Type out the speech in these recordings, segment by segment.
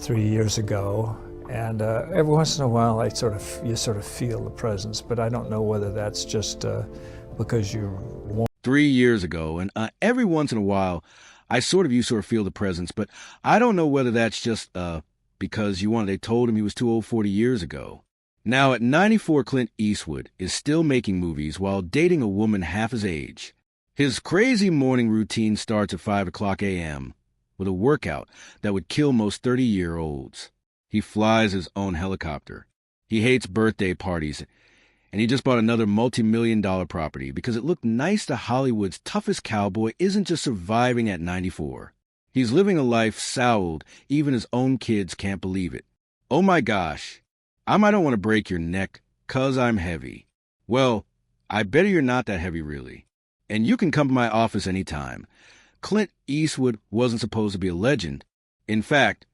3 years ago, and every once in a while you sort of feel the presence, but I don't know whether that's just because you want. 3 years ago, and every once in a while, you sort of feel the presence, but I don't know whether that's just because they told him he was too old 40 years ago. Now, at 94, Clint Eastwood is still making movies while dating a woman half his age. His crazy morning routine starts at 5 o'clock a.m. with a workout that would kill most 30-year-olds. He flies his own helicopter. He hates birthday parties, and he just bought another multi-million-dollar property because it looked nice that Hollywood's toughest cowboy isn't just surviving at 94. He's living a life souled, even his own kids can't believe it. Oh my gosh, I don't want to break your neck, 'cause I'm heavy. Well, I bet you're not that heavy really. And you can come to my office anytime. Clint Eastwood wasn't supposed to be a legend. In fact,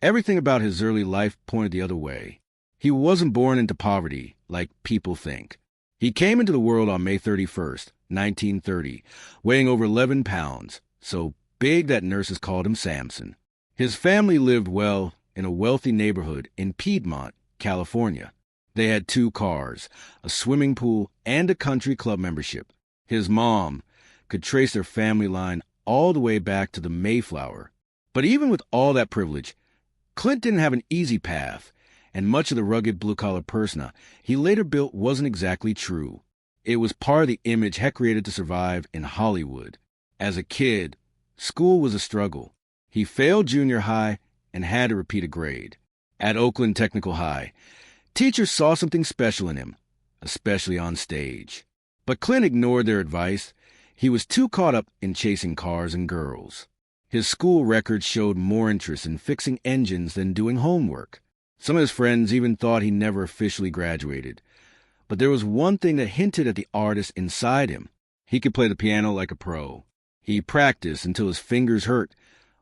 everything about his early life pointed the other way. He wasn't born into poverty, like people think. He came into the world on May 31st, 1930, weighing over 11 pounds, so big that nurses called him Samson. His family lived well in a wealthy neighborhood in Piedmont, California. They had 2 cars, a swimming pool, and a country club membership. His mom could trace their family line all the way back to the Mayflower. But even with all that privilege, Clint didn't have an easy path, and much of the rugged blue-collar persona he later built wasn't exactly true. It was part of the image he created to survive in Hollywood. As a kid, school was a struggle. He failed junior high and had to repeat a grade. At Oakland Technical High, teachers saw something special in him, especially on stage. But Clint ignored their advice. He was too caught up in chasing cars and girls. His school records showed more interest in fixing engines than doing homework. Some of his friends even thought he never officially graduated. But there was one thing that hinted at the artist inside him. He could play the piano like a pro. He practiced until his fingers hurt,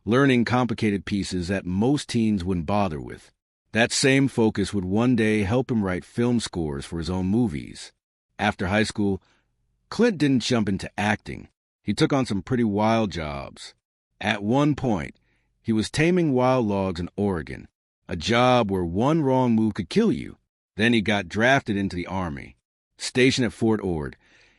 learning complicated pieces that most teens wouldn't bother with. That same focus would one day help him write film scores for his own movies. After high school, Clint didn't jump into acting. He took on some pretty wild jobs. At one point, he was taming wild logs in Oregon, a job where one wrong move could kill you. Then he got drafted into the Army. Stationed at Fort Ord,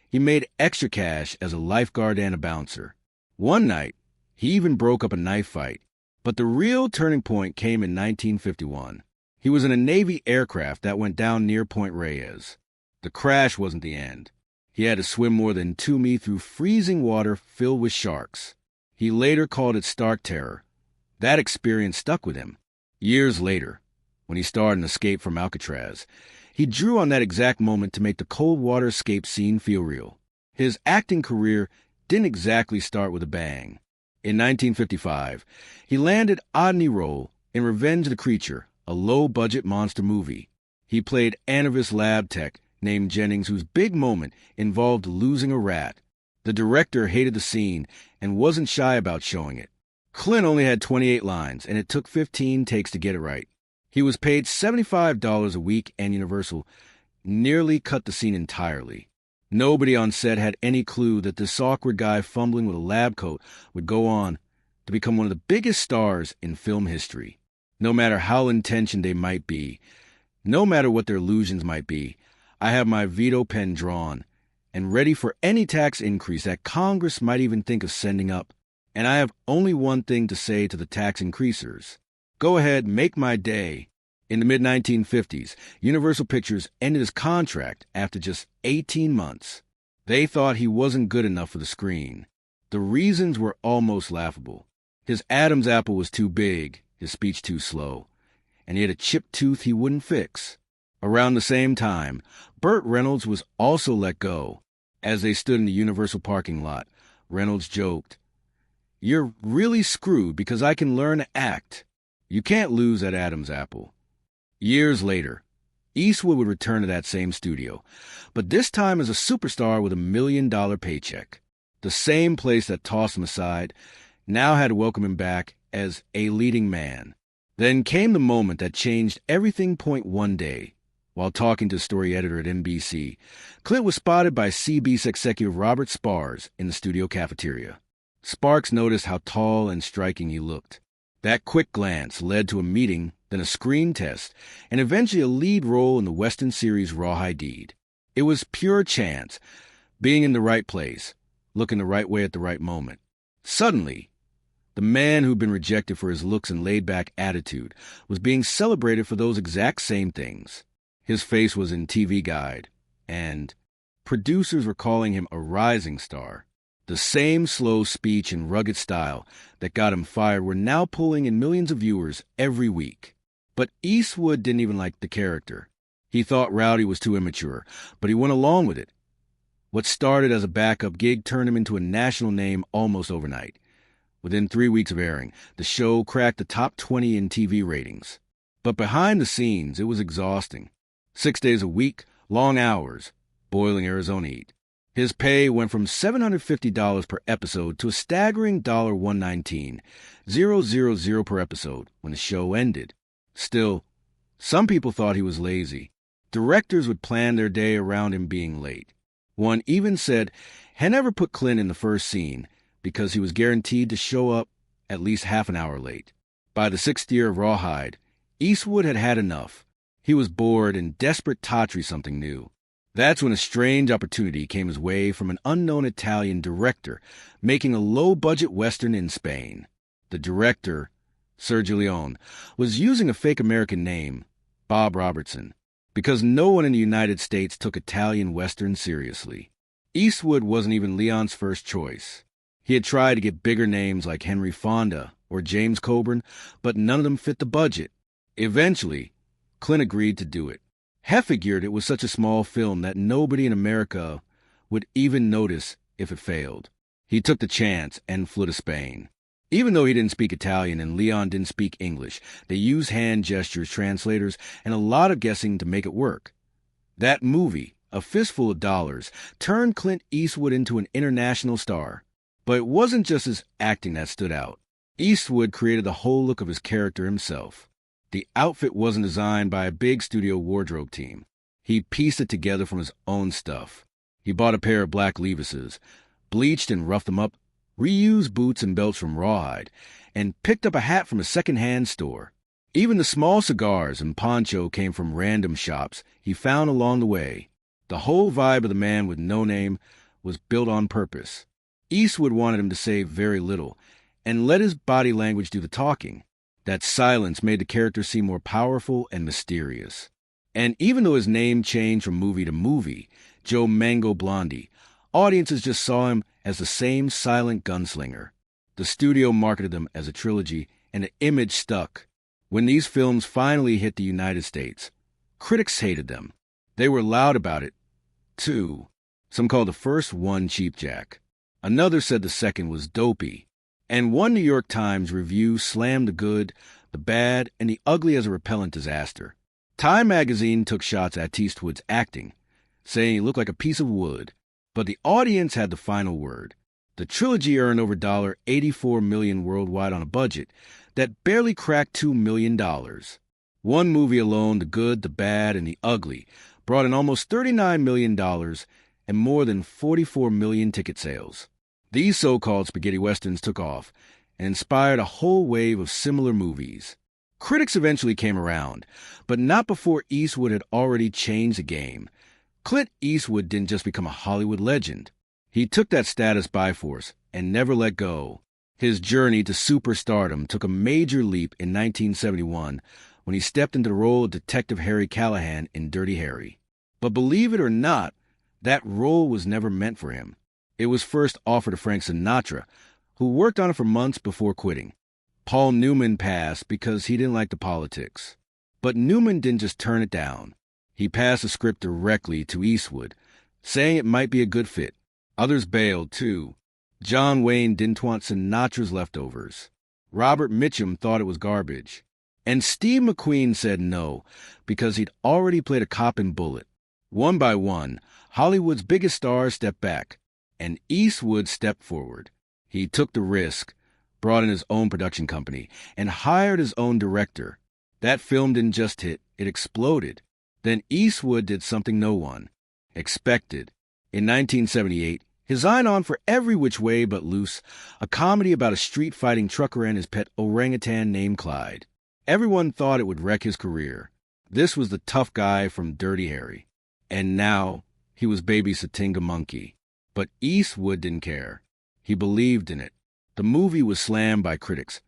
he made extra cash as a lifeguard and a bouncer. One night, he even broke up a knife fight. But the real turning point came in 1951. He was in a Navy aircraft that went down near Point Reyes. The crash wasn't the end. He had to swim more than 2 meters through freezing water filled with sharks. He later called it stark terror. That experience stuck with him. Years later, when he starred in Escape from Alcatraz, he drew on that exact moment to make the cold water escape scene feel real. His acting career didn't exactly start with a bang. In 1955, he landed Odney role in Revenge of the Creature, a low-budget monster movie. He played Anavis lab tech named Jennings, whose big moment involved losing a rat. The director hated the scene and wasn't shy about showing it. Clint only had 28 lines, and it took 15 takes to get it right. He was paid $75 a week, and Universal nearly cut the scene entirely. Nobody on set had any clue that this awkward guy fumbling with a lab coat would go on to become one of the biggest stars in film history. No matter how intentioned they might be, no matter what their illusions might be, I have my veto pen drawn and ready for any tax increase that Congress might even think of sending up. And I have only one thing to say to the tax increasers. Go ahead, make my day. In the mid-1950s, Universal Pictures ended his contract after just 18 months. They thought he wasn't good enough for the screen. The reasons were almost laughable. His Adam's apple was too big, his speech too slow, and he had a chipped tooth he wouldn't fix. Around the same time, Burt Reynolds was also let go. As they stood in the Universal parking lot, Reynolds joked, "You're really screwed because I can learn to act. You can't lose at Adam's apple." Years later, Eastwood would return to that same studio, but this time as a superstar with $1 million paycheck. The same place that tossed him aside now had to welcome him back as a leading man. Then came the moment that changed everything. One day, while talking to the story editor at NBC, Clint was spotted by CBS executive Robert Spars in the studio cafeteria. Sparks noticed how tall and striking he looked. That quick glance led to a meeting, then a screen test, and eventually a lead role in the Western series Rawhide Deed. It was pure chance, being in the right place, looking the right way at the right moment. Suddenly, the man who'd been rejected for his looks and laid-back attitude was being celebrated for those exact same things. His face was in TV Guide, and producers were calling him a rising star. The same slow speech and rugged style that got him fired were now pulling in millions of viewers every week. But Eastwood didn't even like the character. He thought Rowdy was too immature, but he went along with it. What started as a backup gig turned him into a national name almost overnight. Within 3 weeks of airing, the show cracked the top 20 in TV ratings. But behind the scenes, it was exhausting. 6 days a week, long hours, boiling Arizona heat. His pay went from $750 per episode to a staggering $119,000 per episode when the show ended. Still, some people thought he was lazy. Directors would plan their day around him being late. One even said he never put Clint in the first scene because he was guaranteed to show up at least half an hour late. By the 6th year of Rawhide, Eastwood had had enough. He was bored and desperate to try something new. That's when a strange opportunity came his way from an unknown Italian director making a low-budget Western in Spain. The director, Sergio Leone, was using a fake American name, Bob Robertson, because no one in the United States took Italian Western seriously. Eastwood wasn't even Leon's first choice. He had tried to get bigger names like Henry Fonda or James Coburn, but none of them fit the budget. Eventually, Clint agreed to do it. He figured it was such a small film that nobody in America would even notice if it failed. He took the chance and flew to Spain. Even though he didn't speak Italian and Leon didn't speak English, they used hand gestures, translators, and a lot of guessing to make it work. That movie, A Fistful of Dollars, turned Clint Eastwood into an international star. But it wasn't just his acting that stood out. Eastwood created the whole look of his character himself. The outfit wasn't designed by a big studio wardrobe team. He pieced it together from his own stuff. He bought a pair of black Levises, bleached and roughed them up, reused boots and belts from Rawhide, and picked up a hat from a second-hand store. Even the small cigars and poncho came from random shops he found along the way. The whole vibe of the man with no name was built on purpose. Eastwood wanted him to say very little and let his body language do the talking. That silence made the character seem more powerful and mysterious. And even though his name changed from movie to movie, Joe Mango Blondie, audiences just saw him as the same silent gunslinger. The studio marketed them as a trilogy, and the image stuck. When these films finally hit the United States, critics hated them. They were loud about it, too. Some called the first one cheapjack. Another said the second was dopey. And one New York Times review slammed the good, the bad, and the ugly as a repellent disaster. Time magazine took shots at Eastwood's acting, saying he looked like a piece of wood. But the audience had the final word. The trilogy earned over $84 million worldwide on a budget that barely cracked $2 million. One movie alone, The Good, the Bad, and the Ugly, brought in almost $39 million and more than 44 million ticket sales. These so-called spaghetti westerns took off and inspired a whole wave of similar movies. Critics eventually came around, but not before Eastwood had already changed the game. Clint Eastwood didn't just become a Hollywood legend. He took that status by force and never let go. His journey to superstardom took a major leap in 1971 when he stepped into the role of Detective Harry Callahan in Dirty Harry. But believe it or not, that role was never meant for him. It was first offered to Frank Sinatra, who worked on it for months before quitting. Paul Newman passed because he didn't like the politics. But Newman didn't just turn it down. He passed the script directly to Eastwood, saying it might be a good fit. Others bailed, too. John Wayne didn't want Sinatra's leftovers. Robert Mitchum thought it was garbage. And Steve McQueen said no, because he'd already played a cop in Bullet. One by one, Hollywood's biggest stars stepped back, and Eastwood stepped forward. He took the risk, brought in his own production company, and hired his own director. That film didn't just hit, it exploded. Then Eastwood did something no one expected. In 1978, His on for Every Which Way But Loose, a comedy about a street-fighting trucker and his pet orangutan named Clyde. Everyone thought it would wreck his career. This was the tough guy from Dirty Harry. And now he was babysitting a monkey. But Eastwood didn't care. He believed in it. The movie was slammed by critics,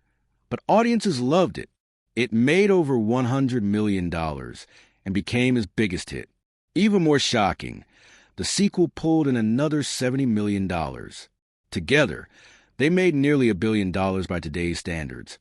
but audiences loved it. It made over $100 million and became his biggest hit. Even more shocking, the sequel pulled in another $70 million. Together, they made nearly $1 billion by today's standards.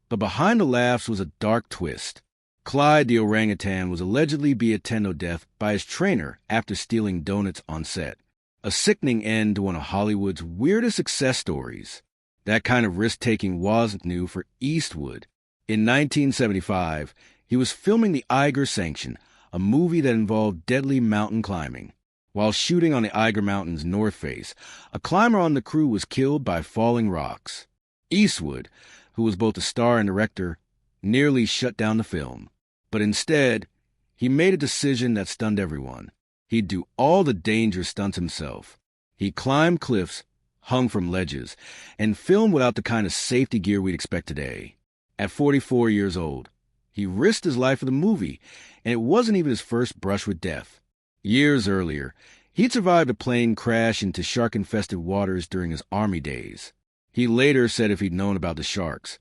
But behind the laughs was a dark twist. Clyde the orangutan was allegedly beat to death by his trainer after stealing donuts on set. A sickening end to one of Hollywood's weirdest success stories. That kind of risk-taking wasn't new for Eastwood. In 1975, he was filming The Eiger Sanction, a movie that involved deadly mountain climbing. While shooting on the Eiger Mountain's north face, a climber on the crew was killed by falling rocks. Eastwood, who was both a star and director, nearly shut down the film. But instead, he made a decision that stunned everyone. He'd do all the dangerous stunts himself. He climbed cliffs, hung from ledges, and filmed without the kind of safety gear we'd expect today. At 44 years old, he risked his life for the movie, and it wasn't even his first brush with death. Years earlier, he'd survived a plane crash into shark-infested waters during his Army days. He later said if he'd known about the sharks,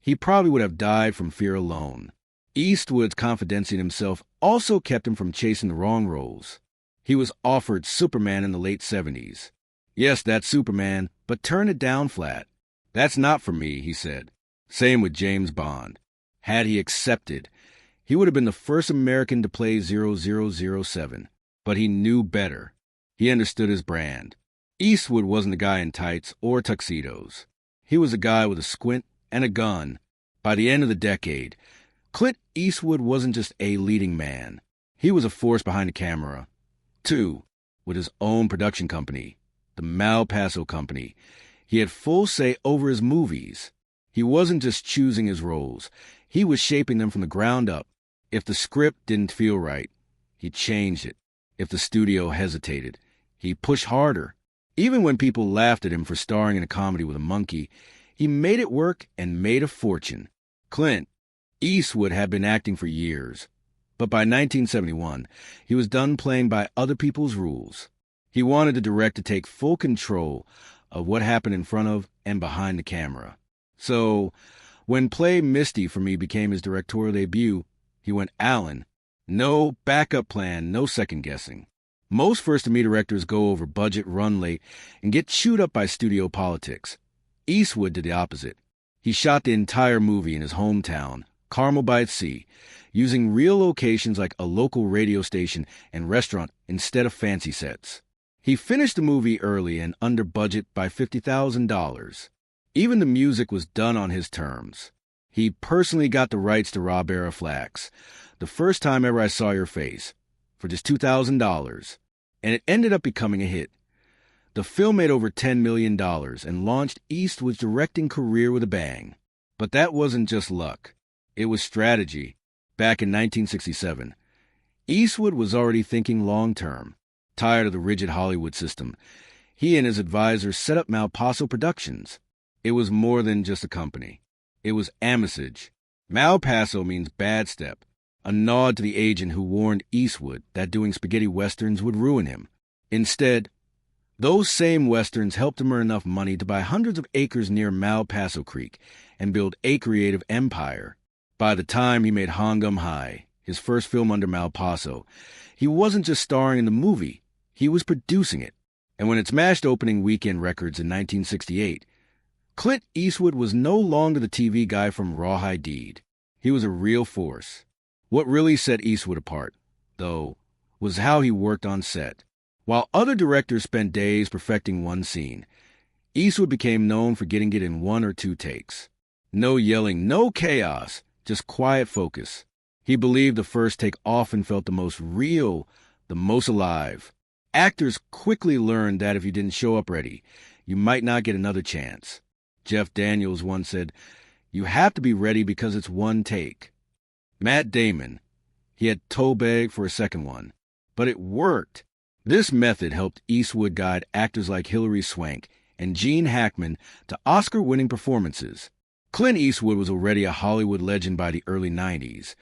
he probably would have died from fear alone. Eastwood's confidence in himself also kept him from chasing the wrong roles. He was offered Superman in the late 70s. Yes, that's Superman, but turn it down flat. That's not for me, he said. Same with James Bond. Had he accepted, he would have been the first American to play 0007. But he knew better. He understood his brand. Eastwood wasn't a guy in tights or tuxedos. He was a guy with a squint and a gun. By the end of the decade, Clint Eastwood wasn't just a leading man. He was a force behind the camera. Too, with his own production company, the Mal Paso Company, he had full say over his movies. He wasn't just choosing his roles. He was shaping them from the ground up. If the script didn't feel right, he changed it. If the studio hesitated, he pushed harder. Even when people laughed at him for starring in a comedy with a monkey, he made it work and made a fortune. Clint Eastwood had been acting for years, but by 1971, he was done playing by other people's rules. He wanted the director to take full control of what happened in front of and behind the camera. So, when Play Misty for Me became his directorial debut, he went Allen. No backup plan, no second guessing. Most first-to-me directors go over budget, run late, and get chewed up by studio politics. Eastwood did the opposite. He shot the entire movie in his hometown, Carmel by the Sea, using real locations like a local radio station and restaurant instead of fancy sets. He finished the movie early and under budget by $50,000. Even the music was done on his terms. He personally got the rights to Rob Era Flax, The First Time Ever I Saw Your Face, for just $2,000, and it ended up becoming a hit. The film made over $10 million and launched Eastwood's directing career with a bang. But that wasn't just luck. It was strategy. Back in 1967, Eastwood was already thinking long-term. Tired of the rigid Hollywood system, he and his advisors set up Mal Paso Productions. It was more than just a company. It was Amosage. Mal Paso means bad step, a nod to the agent who warned Eastwood that doing spaghetti westerns would ruin him. Instead, those same westerns helped him earn enough money to buy hundreds of acres near Mal Paso Creek and build a creative empire. By the time he made Hongum High, his first film under Mal Paso, he wasn't just starring in the movie, he was producing it. And when it smashed opening weekend records in 1968, Clint Eastwood was no longer the TV guy from Rawhide Deed. He was a real force. What really set Eastwood apart, though, was how he worked on set. While other directors spent days perfecting one scene, Eastwood became known for getting it in 1 or 2 takes. No yelling, no chaos, just quiet focus. He believed the first take often felt the most real, the most alive. Actors quickly learned that if you didn't show up ready, you might not get another chance. Jeff Daniels once said, "You have to be ready because it's one take." Matt Damon, he had toe bag for a second one, but it worked. This method helped Eastwood guide actors like Hilary Swank and Gene Hackman to Oscar-winning performances. Clint Eastwood was already a Hollywood legend by the early 90s,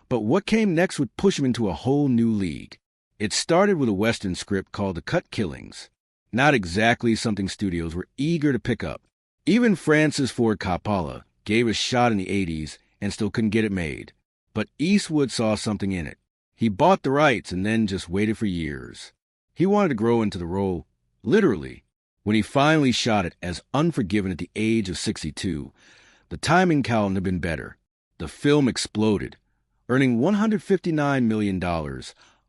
but what came next would push him into a whole new league. It started with a Western script called The Cut Killings. Not exactly something studios were eager to pick up. Even Francis Ford Coppola gave a shot in the 80s and still couldn't get it made. But Eastwood saw something in it. He bought the rights and then just waited for years. He wanted to grow into the role, literally. When he finally shot it as Unforgiven at the age of 62, the timing couldn't have been better. The film exploded, earning $159 million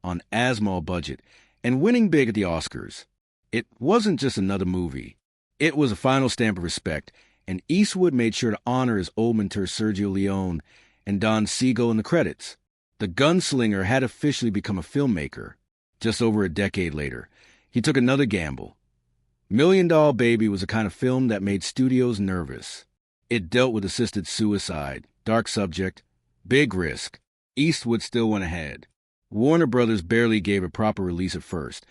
on a small budget and winning big at the Oscars. It wasn't just another movie. It was a final stamp of respect, and Eastwood made sure to honor his old mentor Sergio Leone and Don Siegel in the credits. The gunslinger had officially become a filmmaker. Just over a decade later, he took another gamble. $1 Million Baby was a kind of film that made studios nervous. It dealt with assisted suicide, dark subject, big risk. Eastwood still went ahead. Warner Brothers barely gave a proper release at first,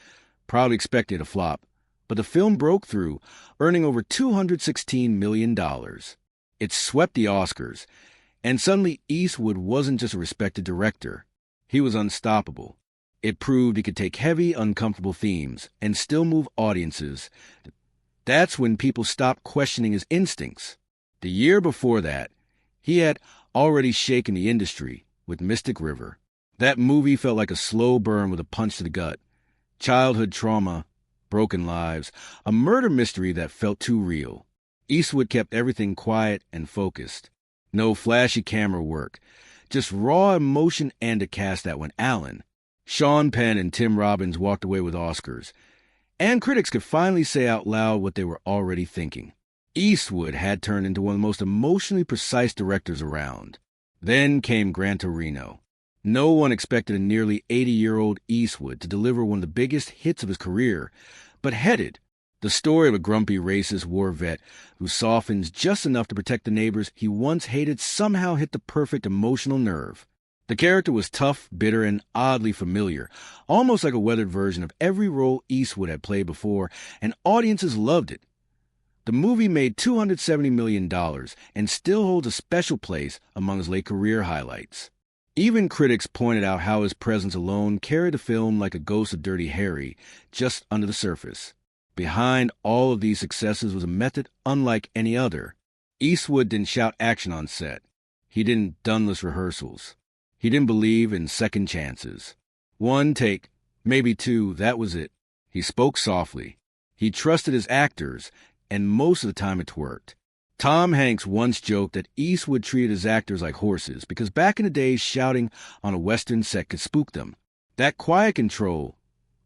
probably expected a flop, but the film broke through, earning over $216 million. It swept the Oscars, and suddenly Eastwood wasn't just a respected director. He was unstoppable. It proved he could take heavy, uncomfortable themes and still move audiences. That's when people stopped questioning his instincts. The year before that, he had already shaken the industry with Mystic River. That movie felt like a slow burn with a punch to the gut. Childhood trauma, broken lives, a murder mystery that felt too real. Eastwood kept everything quiet and focused. No flashy camera work, just raw emotion and a cast that went Allen. Sean Penn and Tim Robbins walked away with Oscars, and critics could finally say out loud what they were already thinking. Eastwood had turned into one of the most emotionally precise directors around. Then came Gran Torino. No one expected a nearly 80-year-old Eastwood to deliver one of the biggest hits of his career, but Headed, the story of a grumpy racist war vet who softens just enough to protect the neighbors he once hated, somehow hit the perfect emotional nerve. The character was tough, bitter, and oddly familiar, almost like a weathered version of every role Eastwood had played before, and audiences loved it. The movie made $270 million and still holds a special place among his late career highlights. Even critics pointed out how his presence alone carried the film like a ghost of Dirty Harry, just under the surface. Behind all of these successes was a method unlike any other. Eastwood didn't shout action on set. He didn't dunless rehearsals. He didn't believe in second chances. One take, maybe two, that was it. He spoke softly. He trusted his actors, and most of the time it worked. Tom Hanks once joked that Eastwood treated his actors like horses because back in the day, shouting on a Western set could spook them. That quiet control,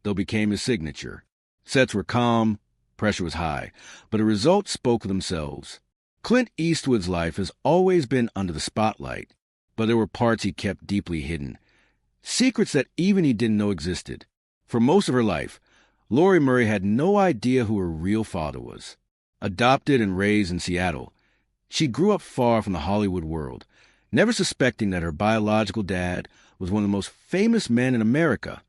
though, became his signature. Sets were calm, pressure was high, but the results spoke for themselves. Clint Eastwood's life has always been under the spotlight, but there were parts he kept deeply hidden. Secrets that even he didn't know existed. For most of her life, Laurie Murray had no idea who her real father was. Adopted and raised in Seattle, she grew up far from the Hollywood world, never suspecting that her biological dad was one of the most famous men in America.